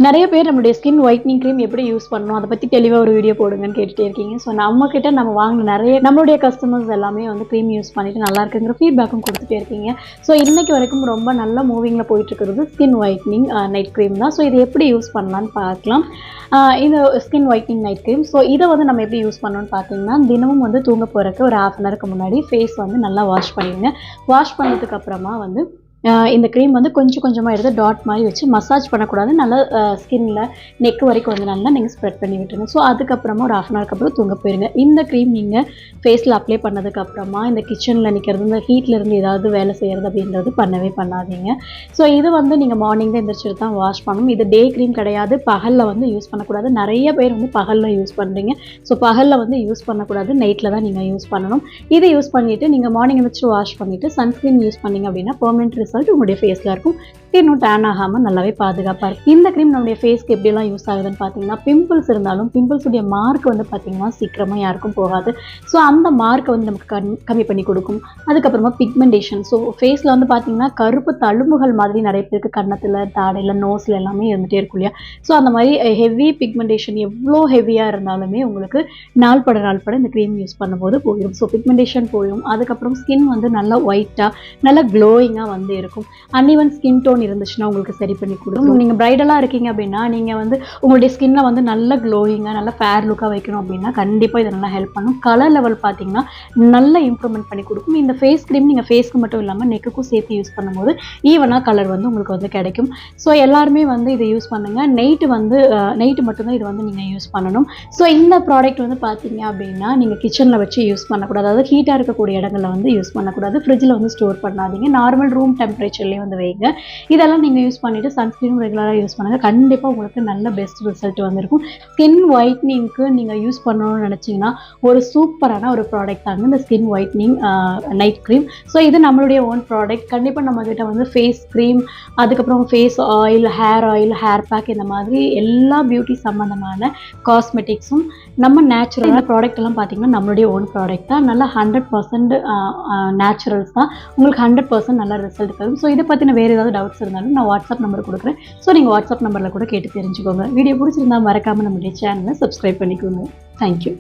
நிறைய பேர் நம்மளுடைய ஸ்கின் ஒயிட்னிங் க்ரீம் எப்படி யூஸ் பண்ணணும் அதை பற்றி தெளிவாக ஒரு வீடியோ போடுங்கன்னு கேட்டுகிட்டே இருக்கீங்க. ஸோ நம்மக்கிட்ட நம்ம வாங்கின நிறைய நம்மளுடைய கஸ்டமர்ஸ் எல்லாமே வந்து க்ரீம் யூஸ் பண்ணிவிட்டு நல்லா இருக்குங்கிற ஃபீட்பேக்கும் கொடுத்துட்டே இருக்கீங்க. ஸோ இன்றைக்கி வரைக்கும் ரொம்ப நல்ல மூவிங்கில் போயிட்டுருக்கிறது ஸ்கின் ஒயிட்னிங் நைட் க்ரீம் தான். ஸோ இது எப்படி யூஸ் பண்ணலான்னு பார்க்கலாம். இந்த skin whitening night cream, so இதை வந்து நம்ம எப்படி யூஸ் பண்ணணும்னு பார்த்தீங்கன்னா, தினமும் வந்து தூங்க போகிறக்கு ஒரு 1/2 hourக்கு முன்னாடி ஃபேஸ் வந்து நல்லா வாஷ் பண்ணிடுங்க. வாஷ் பண்ணதுக்கு அப்புறமா வந்து இந்த க்ரீம் வந்து கொஞ்சம் கொஞ்சமாக எடுத்து டாட் மாதிரி வச்சு மசாஜ் பண்ணக்கூடாது. நல்லா ஸ்கின்னில் நெக் வரைக்கும் வந்து நல்லா நீங்கள் ஸ்ப்ரெட் பண்ணி விட்டுருங்க. ஸோ அதுக்கப்புறமா ஒரு 1/2 hourக்கு அப்புறம் தூங்க போயிருங்க. இந்த க்ரீம் நீங்கள் ஃபேஸில் அப்ளை பண்ணதுக்கப்புறமா இந்த கிச்சனில் நிற்கிறது, இந்த ஹீட்லேருந்து ஏதாவது வேலை செய்கிறது அப்படின்றது பண்ணவே பண்ணாதீங்க. ஸோ இது வந்து நீங்கள் மார்னிங் தான் எந்திரிச்சிட்டு தான் வாஷ் பண்ணணும். இது டே க்ரீம் கிடையாது, பகலில் வந்து யூஸ் பண்ணக்கூடாது. நிறைய பேர் வந்து பகலில் யூஸ் பண்ணுறீங்க. ஸோ பகலில் வந்து யூஸ் பண்ணக்கூடாது, நைட்டில் தான் நீங்கள் யூஸ் பண்ணணும். இதை யூஸ் பண்ணிவிட்டு நீங்கள் மார்னிங் எந்திரிச்சு வாஷ் பண்ணிவிட்டு சன்ஸ்க்ரீன் யூஸ் பண்ணிங்க அப்படின்னா பெர்மனெண்ட் ரிசல்ட் உங்களுடைய ஃபேஸில் இருக்கும். இன்னும் டேன் ஆகாமல் நல்லாவே பாதுகாப்பாக இருக்கும். இந்த க்ரீம் நம்முடைய ஃபேஸ்க்கு எப்படியெல்லாம் யூஸ் ஆகுதுன்னு பார்த்தீங்கன்னா, பிம்பிள்ஸ் இருந்தாலும் பிம்பிள்ஸுடைய மார்க் வந்து பார்த்தீங்கன்னா சீக்கிரமாக யாருக்கும் போகாது. ஸோ அந்த மார்க்கை வந்து நமக்கு கம்மி பண்ணி கொடுக்கும். அதுக்கப்புறமா பிக்மெண்டேஷன், ஸோ ஃபேஸில் வந்து பார்த்தீங்கன்னா கருப்பு தழும்புகள் மாதிரி நிறைய பேருக்கு கன்னத்தில், தாடையில், நோஸில் எல்லாமே இருந்துகிட்டே இருக்கும் இல்லையா. ஸோ அந்த மாதிரி ஹெவி பிக்மெண்டேஷன் எவ்வளோ ஹெவியாக இருந்தாலுமே உங்களுக்கு நாள் பட இந்த க்ரீம் யூஸ் பண்ணும்போது போயிடும். ஸோ பிக்மெண்டேஷன் போயிடும். அதுக்கப்புறம் ஸ்கின் வந்து நல்லா ஒயிட்டாக நல்லா க்ளோயிங்காக வந்து இருக்கும். அன்இவன் ஸ்கின் டோன் இருந்துச்சுன்னா உங்களுக்கு சரி பண்ணி கொடுக்கும். நீங்கள் பிரைடலாக இருக்கீங்க அப்படின்னா நீங்கள் வந்து உங்களுடைய ஸ்கின்னை வந்து நல்ல க்ளோயிங்காக நல்ல ஃபேர் லுக்காக வைக்கணும் அப்படின்னா கண்டிப்பாக இதை நல்லா ஹெல்ப் பண்ணும். கலர் லெவல் பார்த்தீங்கன்னா நல்ல இம்ப்ரூவ்மெண்ட் பண்ணி கொடுக்கும். இந்த ஃபேஸ் க்ரீம் நீங்கள் ஃபேஸ்க்கு மட்டும் இல்லாமல் நெக்குக்கும் சேர்த்து யூஸ் பண்ணும்போது ஈவனாக கலர் வந்து உங்களுக்கு வந்து கிடைக்கும். ஸோ எல்லாருமே வந்து இதை யூஸ் பண்ணுங்கள். நைட்டு மட்டும்தான் இது வந்து நீங்கள் யூஸ் பண்ணணும். ஸோ இந்த ப்ராடக்ட் வந்து பார்த்தீங்க அப்படின்னா நீங்கள் கிச்சனில் வச்சு யூஸ் பண்ணக்கூடாது. அதாவது ஹீட்டாக இருக்கக்கூடிய இடங்களில் வந்து யூஸ் பண்ணக்கூடாது. ஃப்ரிட்ஜில் வந்து ஸ்டோர் பண்ணாதீங்க. நார்மல் ரூம் டெம்பரேச்சர்லேயே வந்து வைங்க. இதெல்லாம் நீங்கள் யூஸ் பண்ணிவிட்டு சன்ஸ்க்ரீனும் ரெகுலராக யூஸ் பண்ணுங்கள். கண்டிப்பாக உங்களுக்கு நல்ல பெஸ்ட் ரிசல்ட் வந்திருக்கும். ஸ்கின் ஒயிட்னிங்க்கு நீங்கள் யூஸ் பண்ணணும்னு நினச்சிங்கன்னா ஒரு சூப்பரான ஒரு ப்ராடக்ட் தாங்க இந்த skin whitening night cream. So இது நம்மளுடைய ஓன் ப்ராடக்ட். கண்டிப்பாக நம்மக்கிட்ட வந்து ஃபேஸ் க்ரீம், அதுக்கப்புறம் ஃபேஸ் ஆயில், ஹேர் பேக், இந்த மாதிரி எல்லா பியூட்டி சம்மந்தமான காஸ்மெட்டிக்ஸும் நம்ம நேச்சுரல் இந்த ப்ராடக்ட் எல்லாம் பார்த்தீங்கன்னா நம்மளுடைய ஓன் ப்ராடக்ட் தான். நல்லா 100% நேச்சுரல்ஸ் தான். உங்களுக்கு 100% நல்ல ரிசல்ட் தரும். ஸோ இதை பற்றின வேறு ஏதாவது டவுட்ஸ் இருந்தாலும் நான் வாட்ஸ்அப் நம்பர் கொடுக்குறேன். ஸோ நீங்கள் வாட்ஸ்அப் நம்பரில் கூட கேட்டு தெரிஞ்சுக்கோங்க. வீடியோ பிடிச்சிருந்தா மறக்காமல் நம்மளுடைய சேனலை சப்ஸ்கிரைப் பண்ணிக்கோங்க. தேங்க்யூ.